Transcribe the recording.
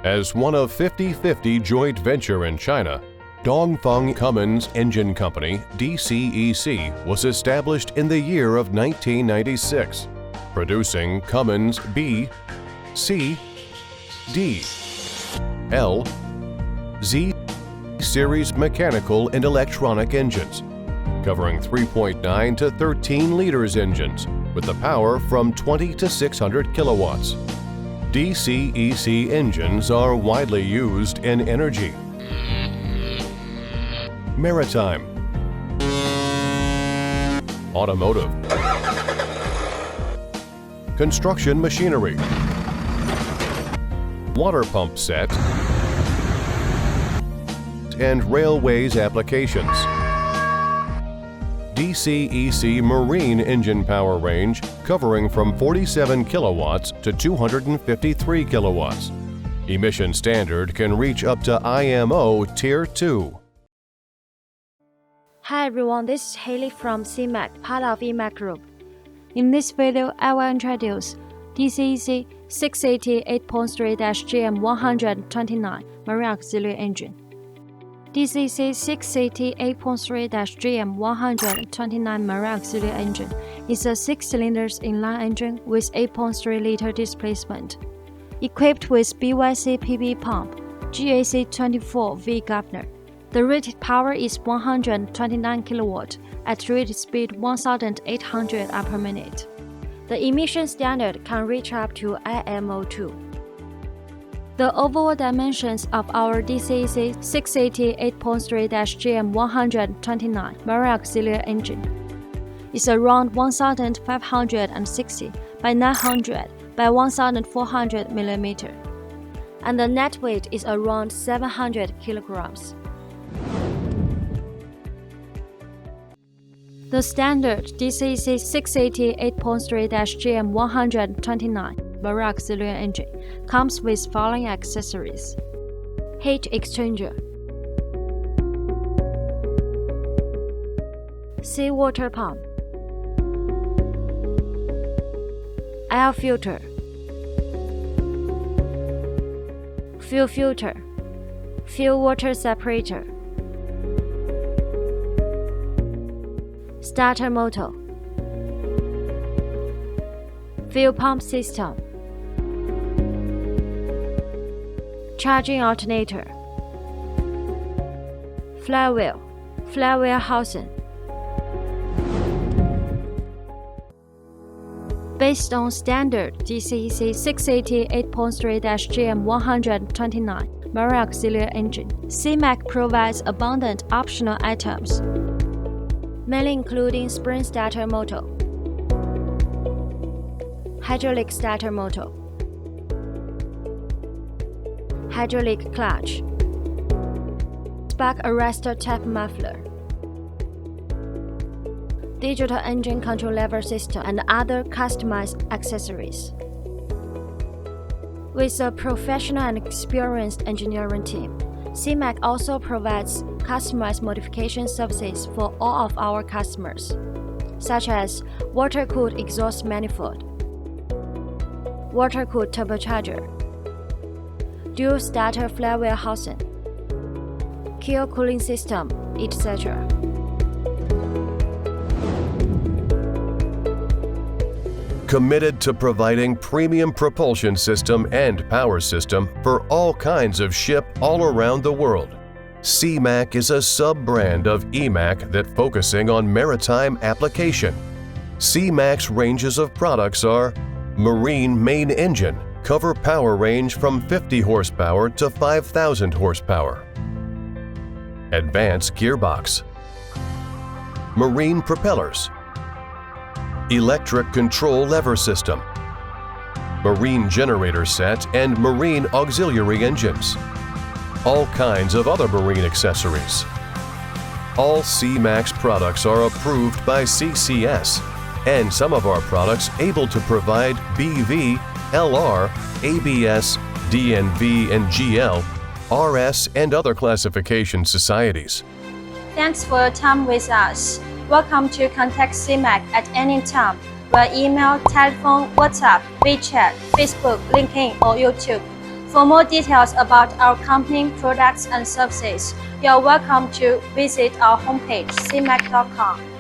As one of 50/50 joint venture in China, Dongfeng Cummins Engine Company, DCEC, was established in the year of 1996, producing Cummins B, C, D, L, Z series mechanical and electronic engines, covering 3.9 to 13 liters engines with the power from 20 to 600 kilowatts. DCEC engines are widely used in energy, maritime, automotive, construction machinery, water pump set, and railways applications. DCEC Marine engine power range covering from 47 kilowatts to 253 kilowatts. Emission standard can reach up to IMO Tier 2. Hi everyone, this is Haley from SeaMac, part of EMAC Group. In this video, I will introduce DCEC 6CT8.3-GM129 Marine Auxiliary Engine. DCEC 6CT8.3-GM129 Marine Auxiliary Engine is a 6-cylinder inline engine with 8.3-liter displacement, equipped with BYC PB pump, GAC 24V governor. The rated power is 129 kW at rated speed 1,800 per-minute. The emission standard can reach up to IMO 2. The overall dimensions of our DCEC 6CT8.3-GM129 Marine Auxiliary Engine is around 1,560 by 900 by 1,400 mm, and the net weight is around 700 kilograms. The standard DCEC 6CT8.3-GM129 Marine Auxiliary Engine comes with following accessories: heat exchanger, seawater pump, air filter, fuel filter, fuel water separator, starter motor, fuel pump system, charging alternator, flywheel, flywheel housing. Based on standard DCEC 6CT8.3-GM129 Marine Auxiliary Engine, SeaMac provides abundant optional items, mainly including spring starter motor, hydraulic starter motor, hydraulic clutch, spark arrestor tap muffler, digital engine control lever system, and other customized accessories. With a professional and experienced engineering team, SeaMac also provides customized modification services for all of our customers, such as water-cooled exhaust manifold, water-cooled turbocharger, dual starter flywheel housing, keel cooling system, etc. Committed to providing premium propulsion system and power system for all kinds of ship all around the world. SeaMac is a sub-brand of EMAC that focusing on maritime application. SeaMac's ranges of products are Marine main engine, cover power range from 50 horsepower to 5,000 horsepower. Advanced gearbox, marine propellers, electric control lever system, marine generator set and marine auxiliary engines, all kinds of other marine accessories. All SeaMac's products are approved by CCS, and some of our products able to provide BV, LR, ABS, DNV and GL, RS and other classification societies. Thanks for your time with us. Welcome to contact SeaMac at any time via email, telephone, WhatsApp, WeChat, Facebook, LinkedIn, or YouTube. For more details about our company, products, and services, you are welcome to visit our homepage, SeaMac.com.